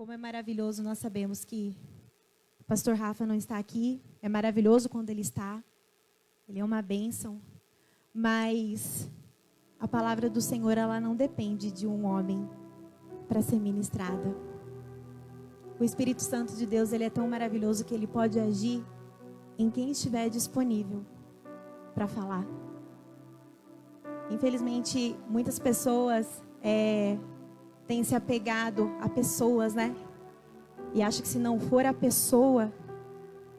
Como é maravilhoso, nós sabemos que o pastor Rafa não está aqui. É maravilhoso quando ele está. Ele é uma bênção. Mas a palavra do Senhor, ela não depende de um homem para ser ministrada. O Espírito Santo de Deus, ele é tão maravilhoso que ele pode agir em quem estiver disponível para falar. Infelizmente, muitas pessoas têm se apegado a pessoas, né? E acham que se não for a pessoa,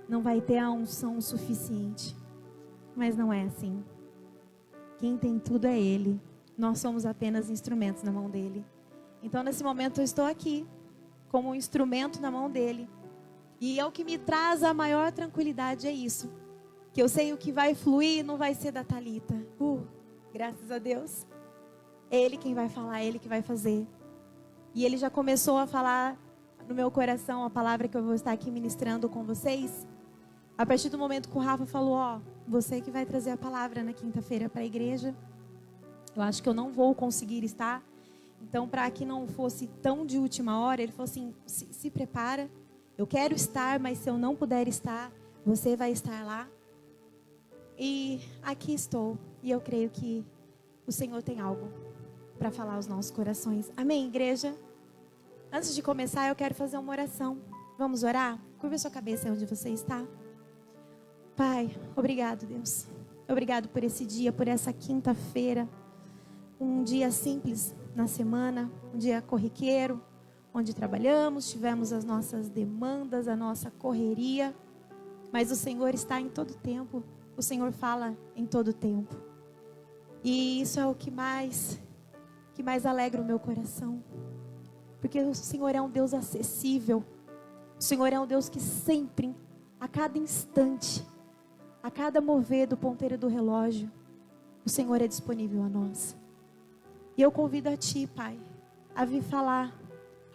não vai ter a unção suficiente. Mas não é assim. Quem tem tudo é Ele. Nós somos apenas instrumentos na mão dEle. Então, nesse momento, eu estou aqui como um instrumento na mão dEle. E é o que me traz a maior tranquilidade, é isso. Que eu sei o que vai fluir, não vai ser da Thalita. Graças a Deus. É Ele quem vai falar, é Ele que vai fazer. E Ele já começou a falar no meu coração a palavra que eu vou estar aqui ministrando com vocês. A partir do momento que o Rafa falou, você que vai trazer a palavra na quinta-feira para a igreja. Eu acho que eu não vou conseguir estar. Então, para que não fosse tão de última hora, ele falou assim, se prepara. Eu quero estar, mas se eu não puder estar, você vai estar lá. E aqui estou. E eu creio que o Senhor tem algo para falar aos nossos corações. Amém, igreja? Antes de começar, eu quero fazer uma oração. Vamos orar? Curva a sua cabeça onde você está. Pai, obrigado, Deus. Obrigado por esse dia, por essa quinta-feira. Um dia simples na semana, um dia corriqueiro, onde trabalhamos, tivemos as nossas demandas, a nossa correria. Mas o Senhor está em todo tempo. O Senhor fala em todo tempo. E isso é o que mais alegra o meu coração. Porque o Senhor é um Deus acessível. O Senhor é um Deus que sempre, a cada instante, a cada mover do ponteiro do relógio, o Senhor é disponível a nós. E eu convido a Ti, Pai, a vir falar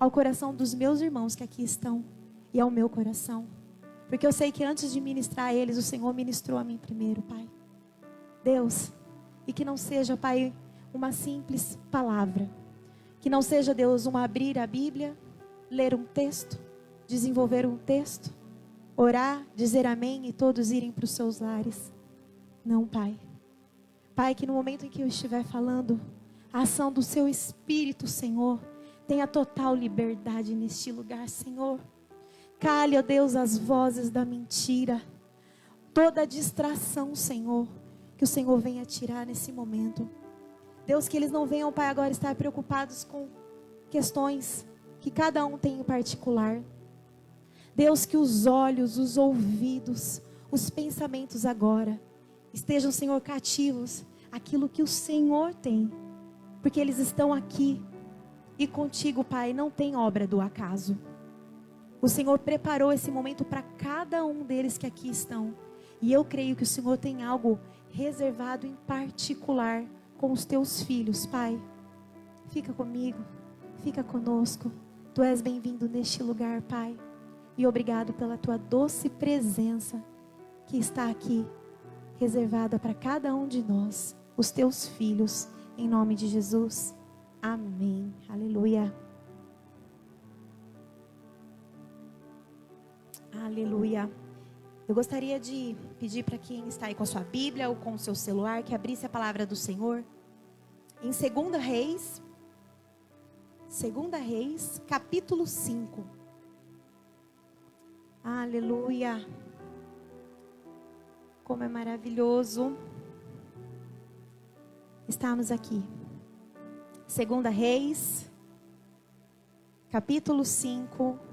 ao coração dos meus irmãos que aqui estão e ao meu coração. Porque eu sei que antes de ministrar a eles, o Senhor ministrou a mim primeiro, Pai. Deus, e que não seja, Pai, uma simples palavra. Que não seja, Deus, um abrir a Bíblia, ler um texto, desenvolver um texto, orar, dizer amém e todos irem para os seus lares. Não, Pai. Pai, que no momento em que eu estiver falando, a ação do Seu Espírito, Senhor, tenha total liberdade neste lugar, Senhor. Cale, ó Deus, as vozes da mentira. Toda distração, Senhor, que o Senhor venha tirar nesse momento. Deus, que eles não venham, Pai, agora estar preocupados com questões que cada um tem em particular. Deus, que os olhos, os ouvidos, os pensamentos agora estejam, Senhor, cativos àquilo que o Senhor tem. Porque eles estão aqui e contigo, Pai, não tem obra do acaso. O Senhor preparou esse momento para cada um deles que aqui estão. E eu creio que o Senhor tem algo reservado em particular com os teus filhos, Pai. Fica comigo, fica conosco. Tu és bem-vindo neste lugar, Pai. E obrigado pela tua doce presença que está aqui, reservada para cada um de nós, os teus filhos, em nome de Jesus. Amém. Aleluia. Aleluia. Eu gostaria de pedir para quem está aí com a sua Bíblia ou com o seu celular que abrisse a palavra do Senhor em 2 Reis, capítulo 5. Aleluia. Como é maravilhoso estarmos aqui. 2 Reis, capítulo 5.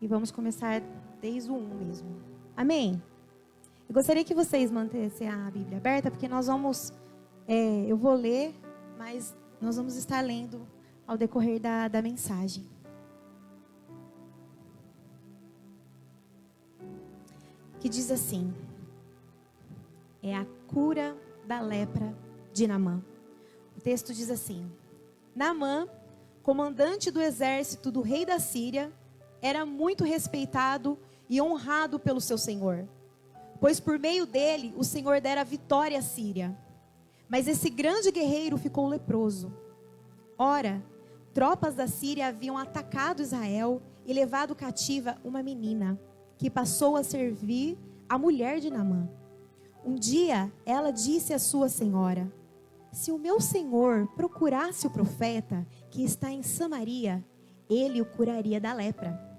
E vamos começar desde o 1 mesmo. Amém? Eu gostaria que vocês mantessem a Bíblia aberta, porque nós vamos... eu vou ler, mas nós vamos estar lendo ao decorrer da mensagem. Que diz assim: é a cura da lepra de Naamã. O texto diz assim: Naamã, comandante do exército do rei da Síria, era muito respeitado e honrado pelo seu senhor, pois por meio dele o Senhor dera vitória à Síria. Mas esse grande guerreiro ficou leproso. Ora, tropas da Síria haviam atacado Israel e levado cativa uma menina, que passou a servir a mulher de Naamã. Um dia, ela disse à sua senhora: se o meu senhor procurasse o profeta que está em Samaria, ele o curaria da lepra.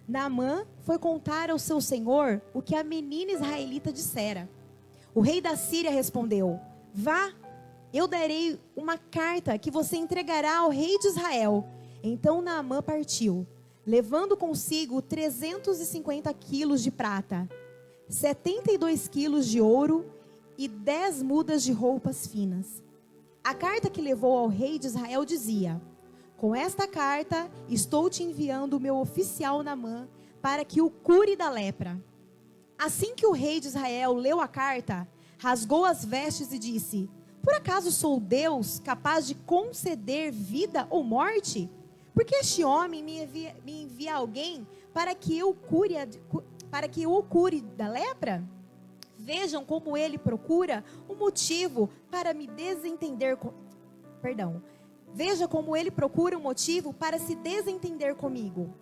Naamã foi contar ao seu senhor o que a menina israelita dissera. O rei da Síria respondeu: vá, eu darei uma carta que você entregará ao rei de Israel. Então Naamã partiu, levando consigo 350 quilos de prata, 72 quilos de ouro e 10 mudas de roupas finas. A carta que levou ao rei de Israel dizia: com esta carta estou te enviando o meu oficial Naamã para que o cure da lepra. Assim que o rei de Israel leu a carta, rasgou as vestes e disse: por acaso sou Deus capaz de conceder vida ou morte? Porque este homem me envia alguém para que o cure da lepra? Vejam como ele procura um motivo para me desentender Veja como ele procura um motivo para se desentender comigo.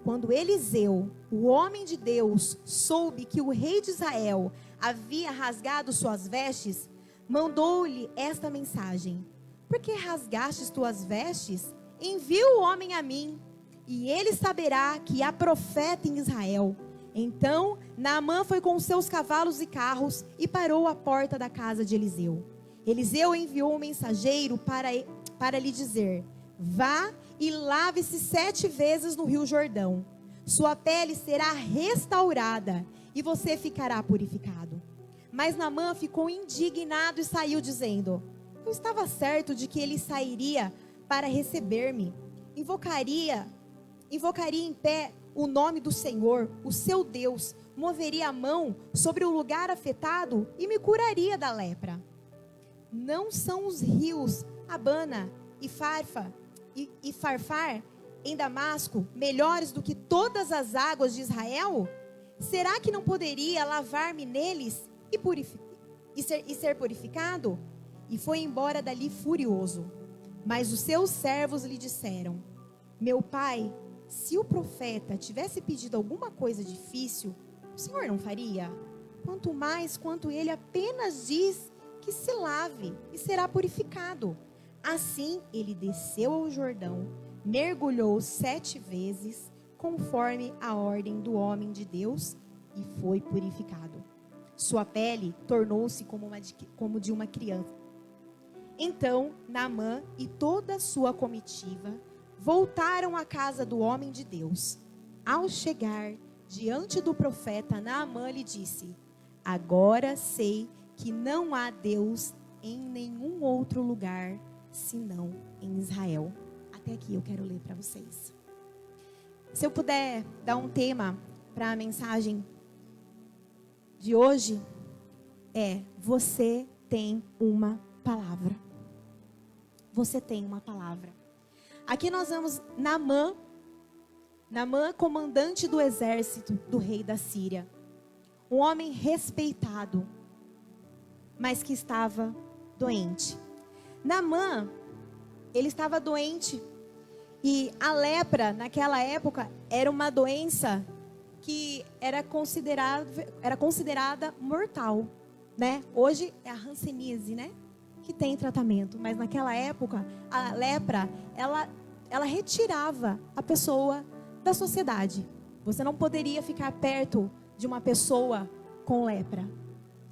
Quando Eliseu, o homem de Deus, soube que o rei de Israel havia rasgado suas vestes, mandou-lhe esta mensagem: por que rasgastes tuas vestes? Envia o homem a mim, e ele saberá que há profeta em Israel. Então Naamã foi com seus cavalos e carros e parou à porta da casa de Eliseu. Eliseu enviou um mensageiro para lhe dizer: vá e lave-se 7 vezes no rio Jordão. Sua pele será restaurada e você ficará purificado. Mas Naamã ficou indignado e saiu dizendo: eu estava certo de que ele sairia para receber-me. Invocaria em pé o nome do Senhor, o seu Deus, moveria a mão sobre o lugar afetado e me curaria da lepra. Não são os rios Abana e Farfar em Damasco melhores do que todas as águas de Israel? Será que não poderia lavar-me neles e ser purificado? E foi embora dali furioso. Mas os seus servos lhe disseram: meu pai, se o profeta tivesse pedido alguma coisa difícil, o Senhor não faria? Quanto mais quanto ele apenas diz que se lave e será purificado. Assim ele desceu ao Jordão, mergulhou 7 vezes, conforme a ordem do homem de Deus, e foi purificado. Sua pele tornou-se como de uma criança. Então Naamã e toda a sua comitiva voltaram à casa do homem de Deus. Ao chegar diante do profeta, Naamã lhe disse: agora sei que não há Deus em nenhum outro lugar senão em Israel. Até aqui eu quero ler para vocês. Se eu puder dar um tema para a mensagem de hoje, você tem uma palavra. Você tem uma palavra. Aqui nós vemos Naamã, comandante do exército do rei da Síria. Um homem respeitado, mas que estava doente. Naamã, ele estava doente. E a lepra, naquela época, era uma doença que era considerada mortal, né? Hoje é a hanseníase, né? Que tem tratamento. Mas naquela época, a lepra, ela retirava a pessoa da sociedade. Você não poderia ficar perto de uma pessoa com lepra.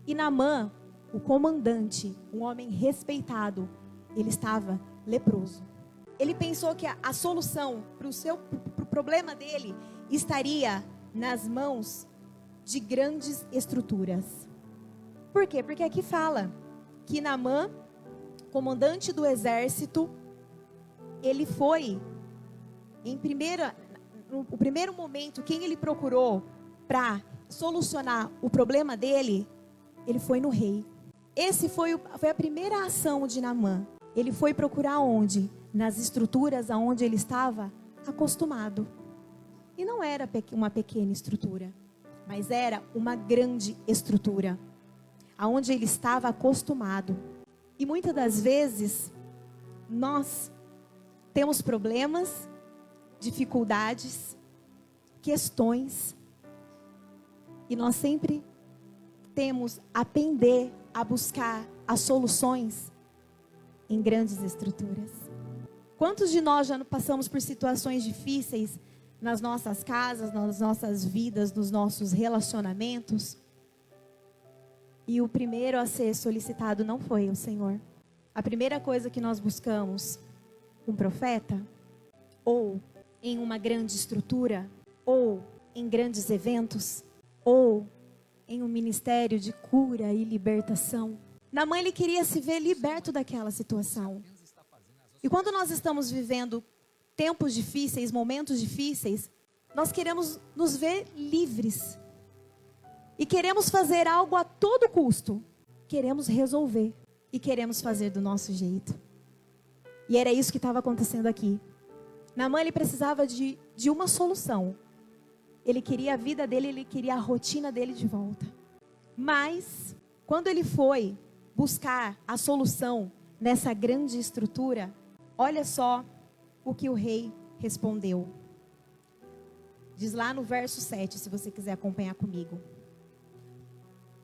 E Naamã, o comandante, um homem respeitado, ele estava leproso. Ele pensou que a solução para o problema dele estaria nas mãos de grandes estruturas. Por quê? Porque aqui fala que Naamã, comandante do exército, ele foi, no primeiro momento, quem ele procurou para solucionar o problema dele, ele foi no rei. Esse foi a primeira ação de Naamã. Ele foi procurar onde? Nas estruturas aonde ele estava acostumado. E não era uma pequena estrutura, mas era uma grande estrutura, aonde ele estava acostumado. E muitas das vezes, nós temos problemas, dificuldades, questões, e nós sempre temos a pender a buscar as soluções em grandes estruturas. Quantos de nós já passamos por situações difíceis nas nossas casas, nas nossas vidas, nos nossos relacionamentos? E o primeiro a ser solicitado não foi o Senhor. A primeira coisa que nós buscamos, um profeta, ou em uma grande estrutura, ou em grandes eventos, ou em um ministério de cura e libertação. Naamã, ele queria se ver liberto daquela situação. E quando nós estamos vivendo tempos difíceis, momentos difíceis, nós queremos nos ver livres. E queremos fazer algo a todo custo. Queremos resolver. E queremos fazer do nosso jeito. E era isso que estava acontecendo aqui. Naamã, ele precisava de uma solução. Ele queria a vida dele, ele queria a rotina dele de volta. Mas, quando ele foi buscar a solução nessa grande estrutura, olha só o que o rei respondeu. Diz lá no verso 7, se você quiser acompanhar comigo.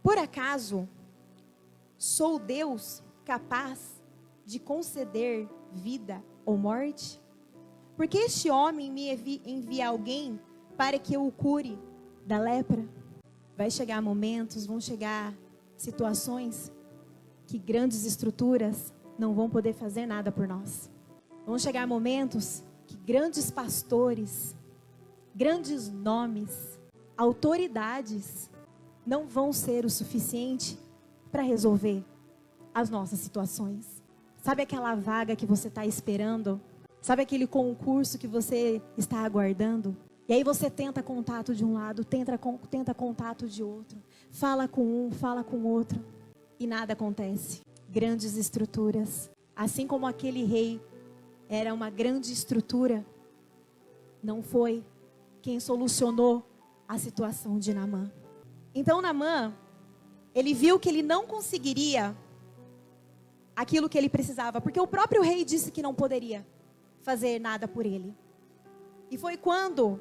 Por acaso, sou Deus capaz de conceder vida ou morte? Porque este homem me envia alguém para que eu o cure da lepra? Vai chegar momentos, vão chegar situações que grandes estruturas não vão poder fazer nada por nós. Vão chegar momentos que grandes pastores, grandes nomes, autoridades não vão ser o suficiente para resolver as nossas situações. Sabe aquela vaga que você está esperando? Sabe aquele concurso que você está aguardando? E aí você tenta contato de um lado, tenta contato de outro. Fala com um, fala com outro. E nada acontece. Grandes estruturas. Assim como aquele rei era uma grande estrutura, não foi quem solucionou a situação de Naamã. Então Naamã, ele viu que ele não conseguiria aquilo que ele precisava, porque o próprio rei disse que não poderia fazer nada por ele. E foi quando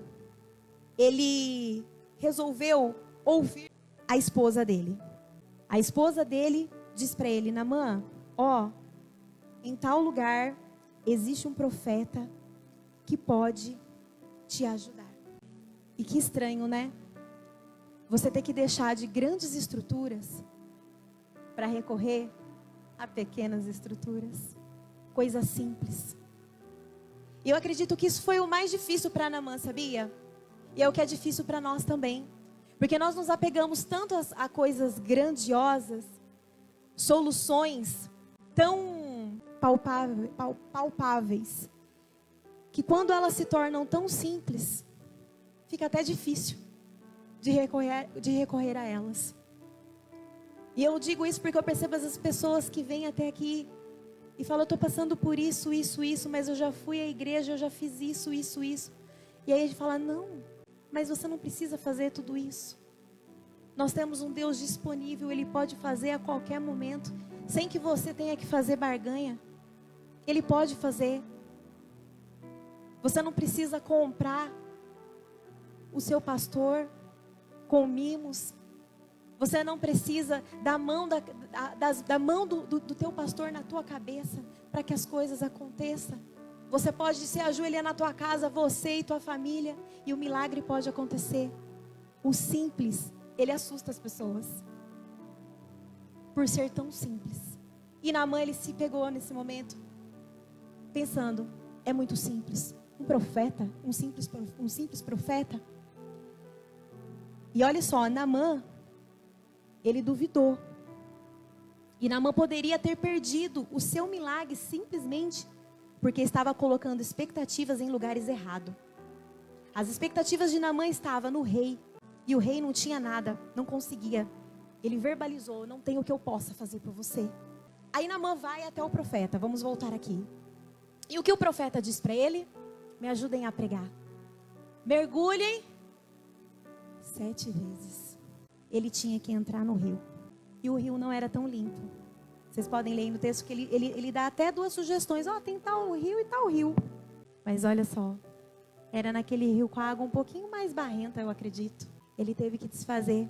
ele resolveu ouvir a esposa dele. A esposa dele diz para ele: Naamã, em tal lugar existe um profeta que pode te ajudar. E que estranho, né? Você ter que deixar de grandes estruturas para recorrer a pequenas estruturas. Coisa simples. E eu acredito que isso foi o mais difícil para Naamã, sabia? E é o que é difícil para nós também. Porque nós nos apegamos tanto a coisas grandiosas, soluções tão palpáveis, que quando elas se tornam tão simples, fica até difícil de recorrer a elas. E eu digo isso porque eu percebo as pessoas que vêm até aqui e falam: eu estou passando por isso, mas eu já fui à igreja, eu já fiz isso. E aí a gente fala: não, mas você não precisa fazer tudo isso. Nós temos um Deus disponível, Ele pode fazer a qualquer momento, sem que você tenha que fazer barganha. Ele pode fazer. Você não precisa comprar o seu pastor com mimos. Você não precisa da mão do teu pastor na tua cabeça para que as coisas aconteçam. Você pode se ajoelhar na tua casa, você e tua família, e o milagre pode acontecer. O simples, ele assusta as pessoas, por ser tão simples. E Naamã, ele se pegou nesse momento, pensando: é muito simples. Um profeta, um simples profeta. E olha só, Naamã, ele duvidou. E Naamã poderia ter perdido o seu milagre simplesmente porque estava colocando expectativas em lugares errados. As expectativas de Naamã estavam no rei. E o rei não tinha nada, não conseguia. Ele verbalizou: não tem o que eu possa fazer por você. Aí Naamã vai até o profeta. Vamos voltar aqui. E o que o profeta diz para ele? Me ajudem a pregar. Mergulhem 7 vezes. Ele tinha que entrar no rio. E o rio não era tão Vocês podem ler no texto que ele dá até 2 sugestões. Tem tal rio e tal rio. Mas olha só, era naquele rio com a água um pouquinho mais barrenta, eu acredito. Ele teve que desfazer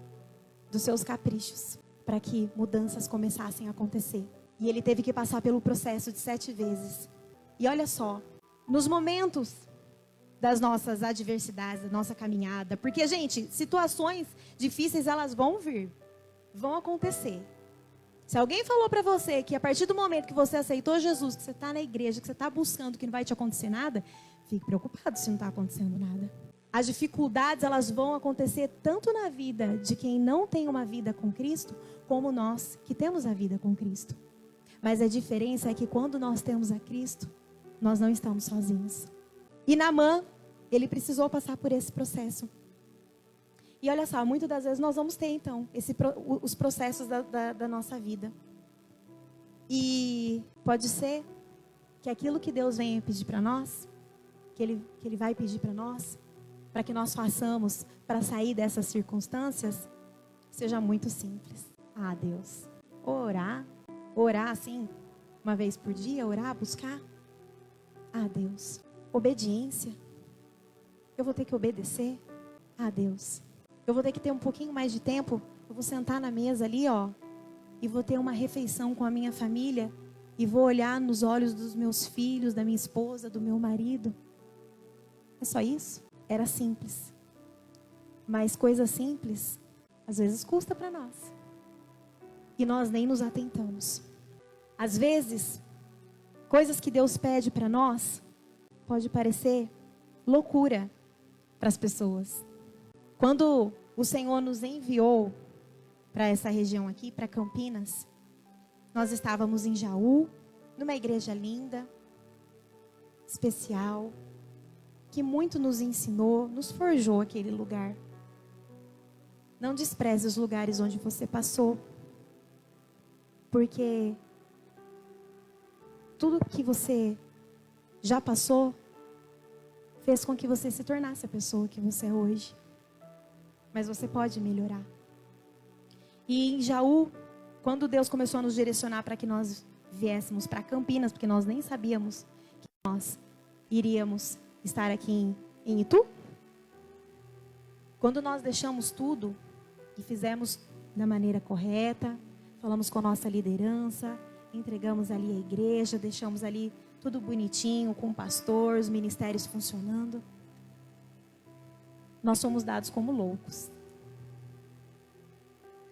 dos seus caprichos para que mudanças começassem a acontecer. E ele teve que passar pelo processo de 7 vezes. E olha só, nos momentos das nossas adversidades, da nossa caminhada, porque, gente, situações difíceis, elas vão vir, vão acontecer. Se alguém falou para você que a partir do momento que você aceitou Jesus, que você está na igreja, que você está buscando, que não vai te acontecer nada, fique preocupado se não está acontecendo nada. As dificuldades, elas vão acontecer tanto na vida de quem não tem uma vida com Cristo, como nós que temos a vida com Cristo. Mas a diferença é que quando nós temos a Cristo, nós não estamos sozinhos. E Naamã, ele precisou passar por esse processo. E olha só, muitas das vezes nós vamos ter, então, os processos da nossa vida. E pode ser que aquilo que Deus venha pedir para nós, que Ele vai pedir para nós, para que nós façamos para sair dessas circunstâncias, seja muito simples. Ah, Deus, orar assim, uma vez por dia, orar, buscar. Ah, Deus, obediência. Eu vou ter que obedecer. Ah, Deus, eu vou ter que ter um pouquinho mais de tempo. Eu vou sentar na mesa ali, e vou ter uma refeição com a minha família, e vou olhar nos olhos dos meus filhos, da minha esposa, do meu marido. É só isso? Era simples. Mas coisa simples, às vezes custa para nós. E nós nem nos atentamos. Às vezes, coisas que Deus pede para nós, pode parecer loucura para as pessoas. Quando o Senhor nos enviou para essa região aqui, para Campinas, nós estávamos em Jaú, numa igreja linda, especial, que muito nos ensinou, nos forjou aquele lugar. Não despreze os lugares onde você passou, porque tudo que você já passou fez com que você se tornasse a pessoa que você é hoje. Mas você pode melhorar. E em Jaú, quando Deus começou a nos direcionar para que nós viéssemos para Campinas, porque nós nem sabíamos que nós iríamos estar aqui em Itu. Quando nós deixamos tudo e fizemos da maneira correta, falamos com a nossa liderança, entregamos ali a igreja, deixamos ali tudo bonitinho, com o pastor, os ministérios funcionando, nós somos dados como loucos.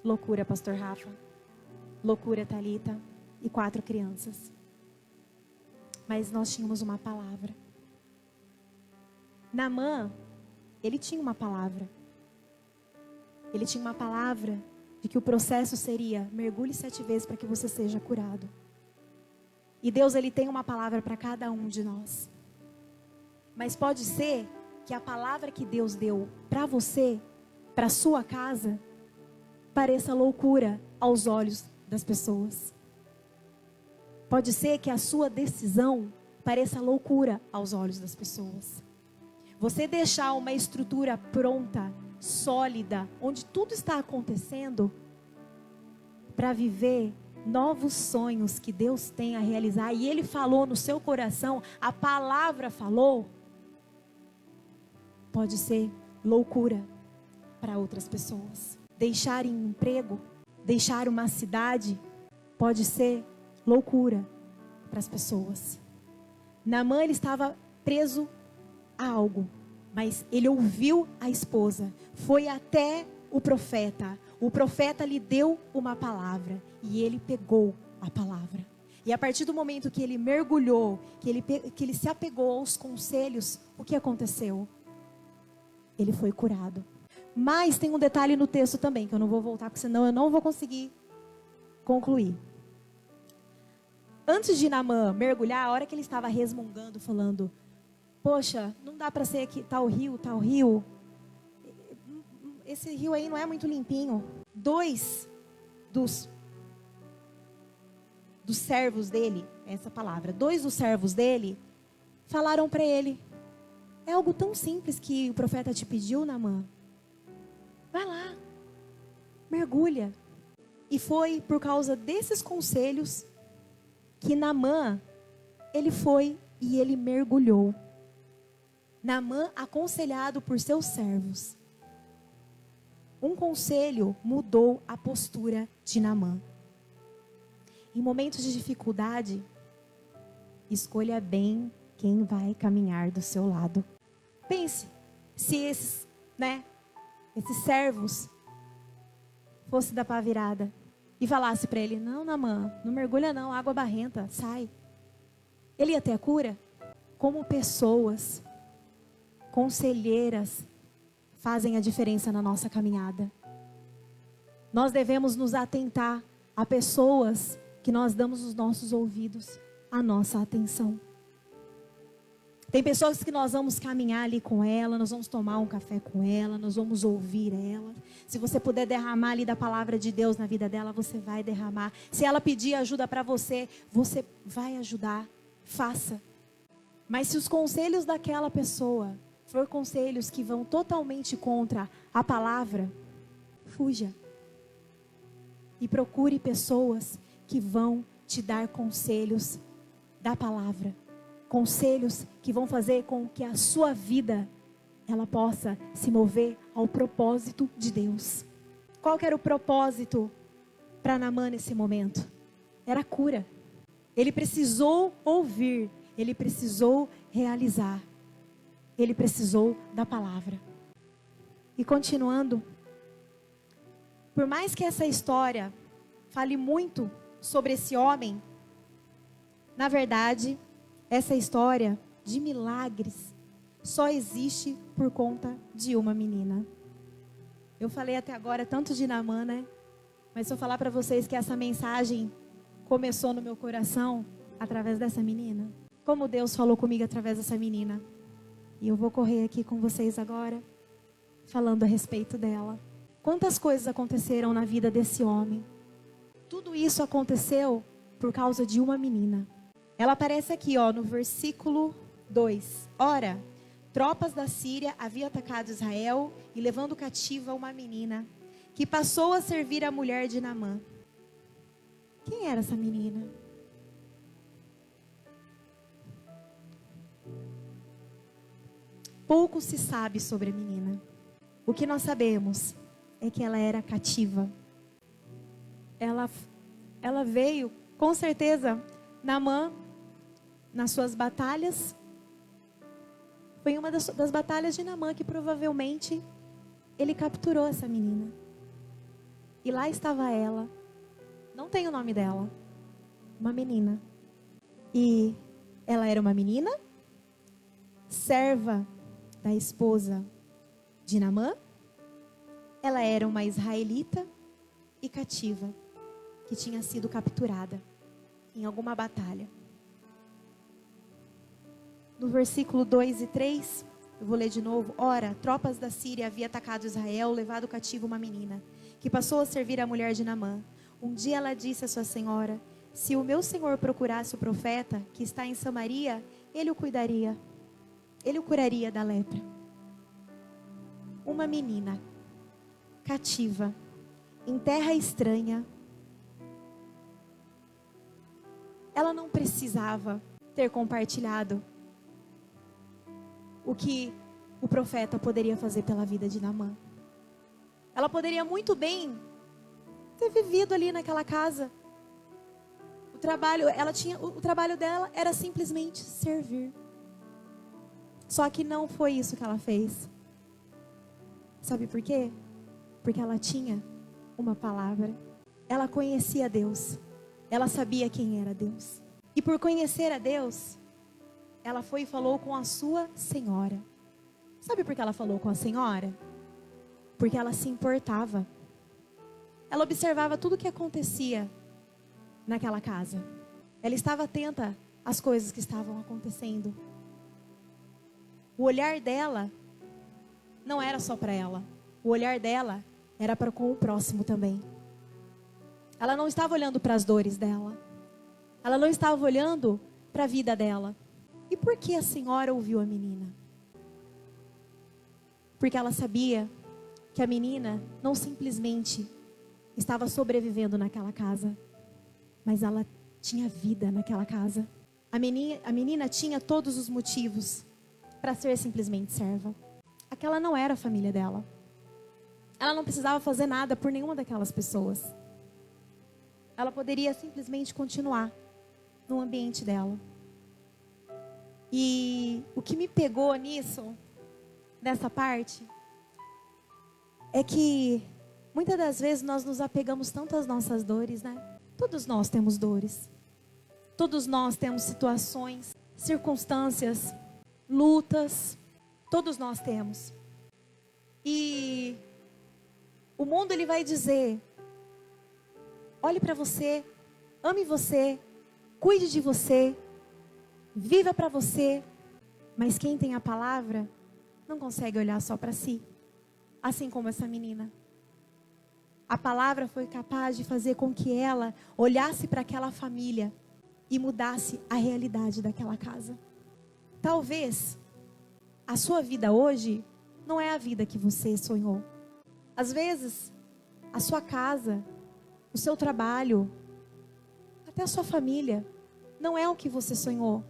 Loucura, pastor Rafa. Loucura, Thalita. E 4 crianças. Mas nós tínhamos uma palavra. Naamã, ele tinha uma palavra. Ele tinha uma palavra de que o processo seria: mergulhe 7 vezes para que você seja curado. E Deus, ele tem uma palavra para cada um de nós. Mas pode ser que a palavra que Deus deu para você, para a sua casa, pareça loucura aos olhos das pessoas. Pode ser que a sua decisão pareça loucura aos olhos das pessoas. Você deixar uma estrutura pronta, sólida, onde tudo está acontecendo, para viver novos sonhos que Deus tem a realizar, e Ele falou no seu coração, a palavra falou, pode ser loucura para outras pessoas. Deixar um emprego, deixar uma cidade, pode ser loucura para as pessoas. Naamã, ele estava preso a algo, mas ele ouviu a esposa, foi até o profeta lhe deu uma palavra, e ele pegou a palavra. E a partir do momento que ele mergulhou, que ele se apegou aos conselhos, o que aconteceu? Ele foi curado. Mas tem um detalhe no texto também, que eu não vou voltar, porque senão eu não vou conseguir concluir. Antes de Naamã mergulhar, a hora que ele estava resmungando, falando: poxa, não dá para ser aqui, tal rio. Esse rio aí não é muito limpinho. 2 dos servos dele, essa palavra, 2 dos servos dele, falaram para ele: é algo tão simples que o profeta te pediu, Naamã. Vai lá, mergulha. E foi por causa desses conselhos que Naamã, ele foi e ele mergulhou. Naamã, aconselhado por seus servos. Um conselho mudou a postura de Naamã. Em momentos de dificuldade, escolha bem quem vai caminhar do seu lado. Pense, se esses servos fossem dar pá virada e falasse para ele: não, Naamã, não mergulha não, água barrenta, sai. Ele ia ter a cura? Como pessoas, conselheiras, fazem a diferença na nossa caminhada. Nós devemos nos atentar a pessoas que nós damos os nossos ouvidos, a nossa atenção. Tem pessoas que nós vamos caminhar ali com ela, nós vamos tomar um café com ela, nós vamos ouvir ela. Se você puder derramar ali da palavra de Deus na vida dela, você vai derramar. Se ela pedir ajuda para você, você vai ajudar. Faça. Mas se os conselhos daquela pessoa for conselhos que vão totalmente contra a palavra, fuja. E procure pessoas que vão te dar conselhos da palavra. Conselhos que vão fazer com que a sua vida ela possa se mover ao propósito de Deus. Qual que era o propósito para Naamã nesse momento? Era a cura. Ele precisou ouvir, ele precisou realizar, ele precisou da palavra. E continuando, por mais que essa história fale muito sobre esse homem, na verdade, essa história de milagres só existe por conta de uma menina. Eu falei até agora tanto de Naamã, né? Mas se eu falar para vocês que essa mensagem começou no meu coração através dessa menina. Como Deus falou comigo através dessa menina. E eu vou correr aqui com vocês agora, falando a respeito dela. Quantas coisas aconteceram na vida desse homem? Tudo isso aconteceu por causa de uma menina. Ela aparece aqui, no versículo 2. Ora, tropas da Síria haviam atacado Israel e levando cativa uma menina, que passou a servir a mulher de Naamã. Quem era essa menina? Pouco se sabe sobre a menina. O que nós sabemos é que ela era cativa. Ela veio, com certeza, Naamã, nas suas batalhas. Foi uma das batalhas de Naamã que provavelmente ele capturou essa menina. E lá estava ela. Não tem o nome dela. Uma menina. E ela era uma menina, serva da esposa de Naamã. Ela era uma israelita e cativa, que tinha sido capturada em alguma batalha. No versículo 2 e 3, eu vou ler de novo. Ora, tropas da Síria haviam atacado Israel, levado cativo uma menina, que passou a servir a mulher de Naamã. Um dia ela disse à sua senhora: se o meu senhor procurasse o profeta que está em Samaria, ele o cuidaria. Ele o curaria da lepra. Uma menina cativa, em terra estranha. Ela não precisava ter compartilhado o que o profeta poderia fazer pela vida de Naamã. Ela poderia muito bem ter vivido ali naquela casa. O trabalho dela era simplesmente servir. Só que não foi isso que ela fez. Sabe por quê? Porque ela tinha uma palavra. Ela conhecia Deus. Ela sabia quem era Deus. E por conhecer a Deus, ela foi e falou com a sua senhora. Sabe por que ela falou com a senhora? Porque ela se importava. Ela observava tudo o que acontecia naquela casa. Ela estava atenta às coisas que estavam acontecendo. O olhar dela não era só para ela. O olhar dela era para com o próximo também. Ela não estava olhando para as dores dela. Ela não estava olhando para a vida dela. E por que a senhora ouviu a menina? Porque ela sabia que a menina não simplesmente estava sobrevivendo naquela casa, mas ela tinha vida naquela casa. A menina tinha todos os motivos para ser simplesmente serva. Aquela não era a família dela. Ela não precisava fazer nada por nenhuma daquelas pessoas. Ela poderia simplesmente continuar no ambiente dela. E o que me pegou nisso, nessa parte, é que muitas das vezes nós nos apegamos tanto às nossas dores, né? Todos nós temos dores. Todos nós temos situações, circunstâncias, lutas. Todos nós temos. E o mundo ele vai dizer: olhe para você, ame você, cuide de você, viva para você. Mas quem tem a palavra não consegue olhar só para si. Assim como essa menina. A palavra foi capaz de fazer com que ela olhasse para aquela família e mudasse a realidade daquela casa. Talvez a sua vida hoje não é a vida que você sonhou. Às vezes, a sua casa, o seu trabalho, até a sua família, não é o que você sonhou.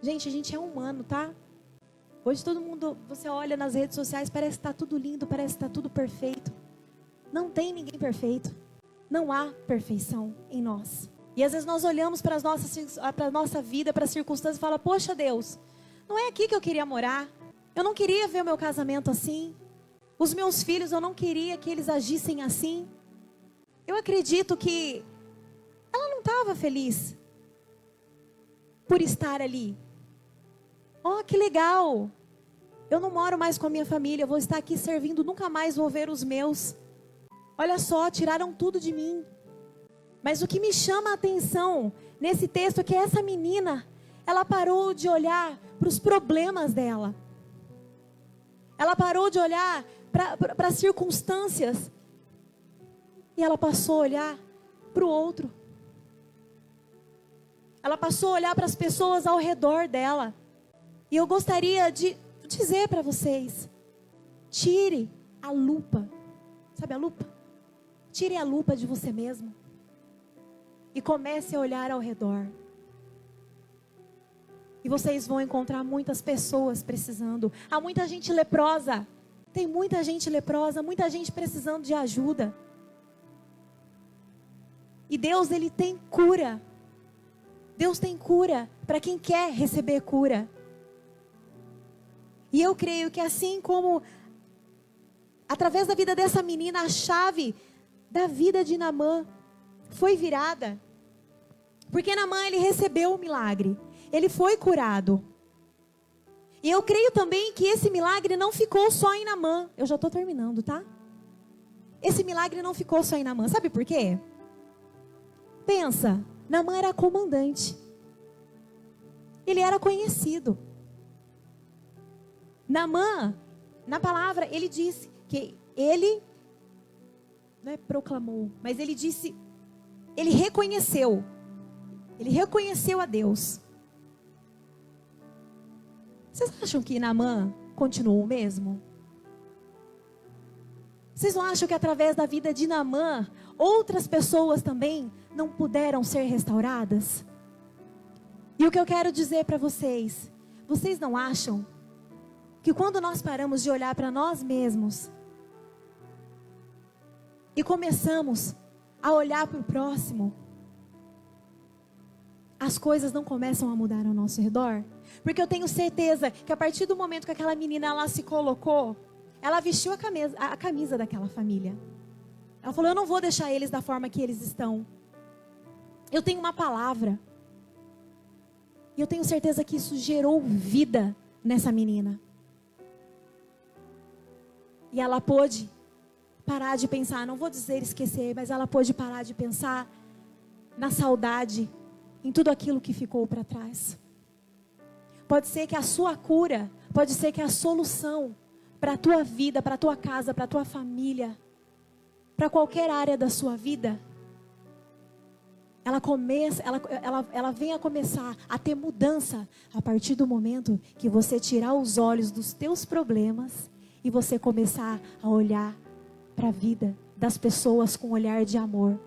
Gente, a gente é humano, tá? Hoje todo mundo, você olha nas redes sociais, parece que está tudo lindo, parece que está tudo perfeito. Não tem ninguém perfeito. Não há perfeição em nós. E às vezes nós olhamos para a nossa vida, para as circunstâncias e falamos: poxa Deus, não é aqui que eu queria morar. Eu não queria ver o meu casamento assim. Os meus filhos, eu não queria que eles agissem assim. Eu acredito que ela não estava feliz por estar ali. Oh, que legal. Eu não moro mais com a minha família, eu vou estar aqui servindo, nunca mais vou ver os meus. Olha só, tiraram tudo de mim. Mas o que me chama a atenção nesse texto é que essa menina, ela parou de olhar para os problemas dela. Ela parou de olhar para as circunstâncias. E ela passou a olhar para o outro. Ela passou a olhar para as pessoas ao redor dela. E eu gostaria de dizer para vocês: tire a lupa. Sabe a lupa? Tire a lupa de você mesmo. E comece a olhar ao redor. E vocês vão encontrar muitas pessoas precisando. Há muita gente leprosa. Tem muita gente leprosa, muita gente precisando de ajuda. E Deus, Ele tem cura. Deus tem cura para quem quer receber cura. E eu creio que assim como através da vida dessa menina, a chave da vida de Naamã foi virada. Porque Naamã, ele recebeu o milagre. Ele foi curado. E eu creio também que esse milagre não ficou só em Naamã. Eu já estou terminando, tá? Esse milagre não ficou só em Naamã. Sabe por quê? Pensa, Naamã era comandante. Ele era conhecido. Naamã, na palavra, ele disse que ele, não é proclamou, mas ele disse, ele reconheceu a Deus. Vocês acham que Naamã continuou o mesmo? Vocês não acham que através da vida de Naamã, outras pessoas também não puderam ser restauradas? E o que eu quero dizer para vocês, vocês não acham que quando nós paramos de olhar para nós mesmos e começamos a olhar para o próximo, as coisas não começam a mudar ao nosso redor? Porque eu tenho certeza que a partir do momento que aquela menina ela se colocou, ela vestiu a camisa daquela família. Ela falou: eu não vou deixar eles da forma que eles estão. Eu tenho uma palavra. E eu tenho certeza que isso gerou vida nessa menina. E ela pôde parar de pensar, não vou dizer esquecer, mas ela pôde parar de pensar na saudade, em tudo aquilo que ficou para trás. Pode ser que a sua cura, pode ser que a solução para a tua vida, para a tua casa, para a tua família, para qualquer área da sua vida, ela venha começar a ter mudança a partir do momento que você tirar os olhos dos teus problemas e você começar a olhar para a vida das pessoas com um olhar de amor.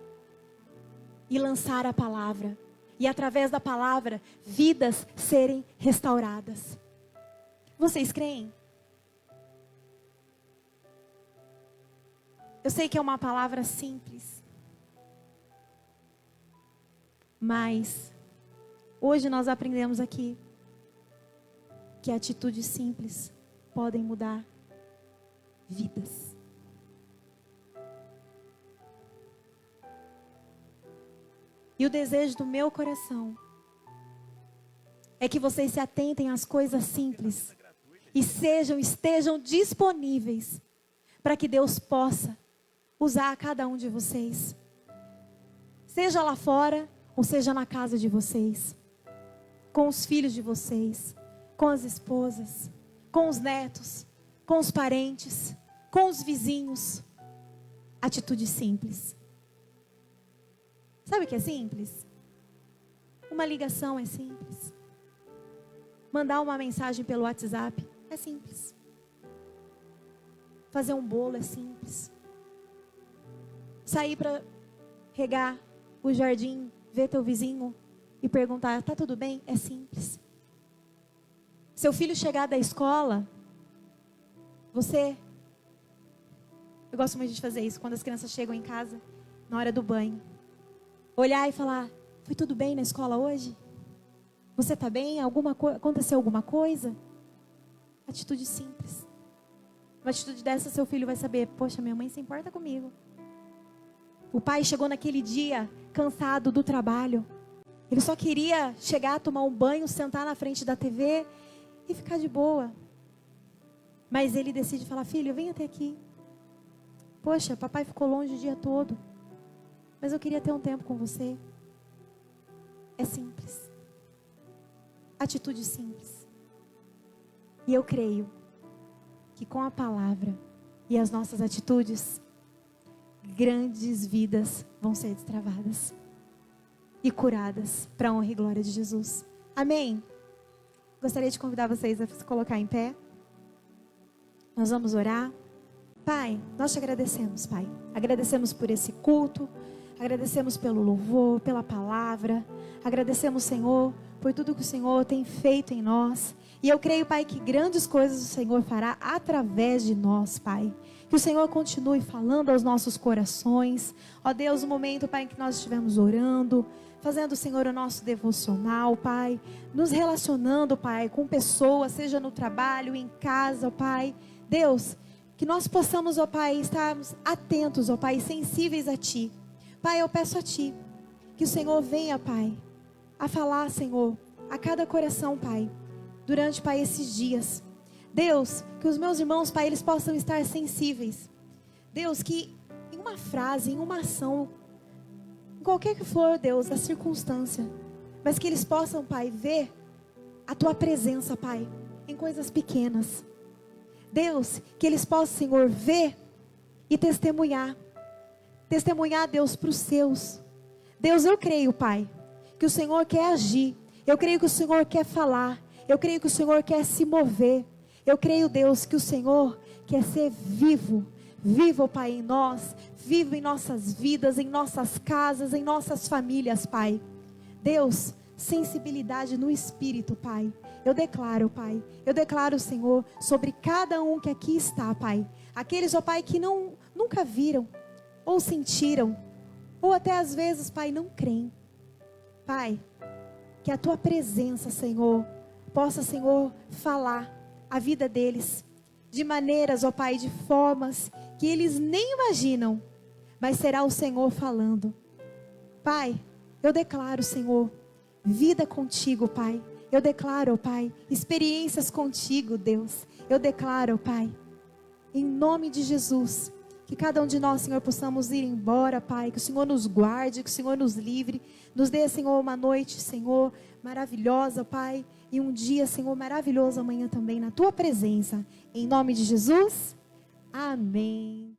E lançar a palavra. E através da palavra, vidas serem restauradas. Vocês creem? Eu sei que é uma palavra simples, mas hoje nós aprendemos aqui que atitudes simples podem mudar vidas. E o desejo do meu coração é que vocês se atentem às coisas simples e estejam disponíveis para que Deus possa usar cada um de vocês, seja lá fora ou seja na casa de vocês, com os filhos de vocês, com as esposas, com os netos, com os parentes, com os vizinhos. Atitude simples. Sabe o que é simples? Uma ligação é simples. Mandar uma mensagem pelo WhatsApp é simples. Fazer um bolo é simples. Sair para regar o jardim, ver teu vizinho e perguntar, tá tudo bem? É simples. Seu filho chegar da escola, eu gosto muito de fazer isso, quando as crianças chegam em casa, na hora do banho. Olhar e falar, foi tudo bem na escola hoje? Você está bem? Aconteceu alguma coisa? Atitude simples. Uma atitude dessa, seu filho vai saber, poxa, minha mãe se importa comigo. O pai chegou naquele dia cansado do trabalho. Ele só queria chegar, tomar um banho, sentar na frente da TV e ficar de boa. Mas ele decide falar, filho, vem até aqui. Poxa, papai ficou longe o dia todo, mas eu queria ter um tempo com você. É simples. Atitude simples. E eu creio que com a palavra e as nossas atitudes, grandes vidas vão ser destravadas e curadas para a honra e glória de Jesus. Amém? Gostaria de convidar vocês a se colocar em pé. Nós vamos orar. Pai, nós te agradecemos, Pai. Agradecemos por esse culto. Agradecemos pelo louvor, pela palavra. Agradecemos, Senhor, por tudo que o Senhor tem feito em nós. E eu creio, Pai, que grandes coisas o Senhor fará através de nós, Pai. Que o Senhor continue falando aos nossos corações. Ó Deus, no momento, Pai, em que nós estivemos orando, fazendo, Senhor, o nosso devocional, Pai. Nos relacionando, Pai, com pessoas, seja no trabalho, em casa, ó Pai. Deus, que nós possamos, ó Pai, estarmos atentos, ó Pai, sensíveis a Ti. Pai, eu peço a Ti, que o Senhor venha, Pai, a falar, Senhor, a cada coração, Pai, durante, Pai, esses dias. Deus, que os meus irmãos, Pai, eles possam estar sensíveis. Deus, que em uma frase, em uma ação, em qualquer que for, Deus, a circunstância, mas que eles possam, Pai, ver a Tua presença, Pai, em coisas pequenas. Deus, que eles possam, Senhor, ver e testemunhar. Testemunhar, Deus, para os seus. Deus, eu creio, Pai, que o Senhor quer agir. Eu creio que o Senhor quer falar. Eu creio que o Senhor quer se mover. Eu creio, Deus, que o Senhor quer ser vivo. Vivo, Pai, em nós. Vivo em nossas vidas, em nossas casas, em nossas famílias, Pai. Deus, sensibilidade no Espírito, Pai. Eu declaro, Pai, Senhor, sobre cada um que aqui está, Pai. Aqueles, ó Pai, que nunca viram, ou sentiram, ou até às vezes, Pai, não creem. Pai, que a Tua presença, Senhor, possa, Senhor, falar a vida deles, de maneiras, ó Pai, de formas que eles nem imaginam, mas será o Senhor falando. Pai, eu declaro, Senhor, vida contigo, Pai. Eu declaro, ó Pai, experiências contigo, Deus. Eu declaro, ó Pai, em nome de Jesus, que cada um de nós, Senhor, possamos ir embora, Pai. Que o Senhor nos guarde, que o Senhor nos livre. Nos dê, Senhor, uma noite, Senhor, maravilhosa, Pai. E um dia, Senhor, maravilhoso amanhã também na Tua presença. Em nome de Jesus, amém.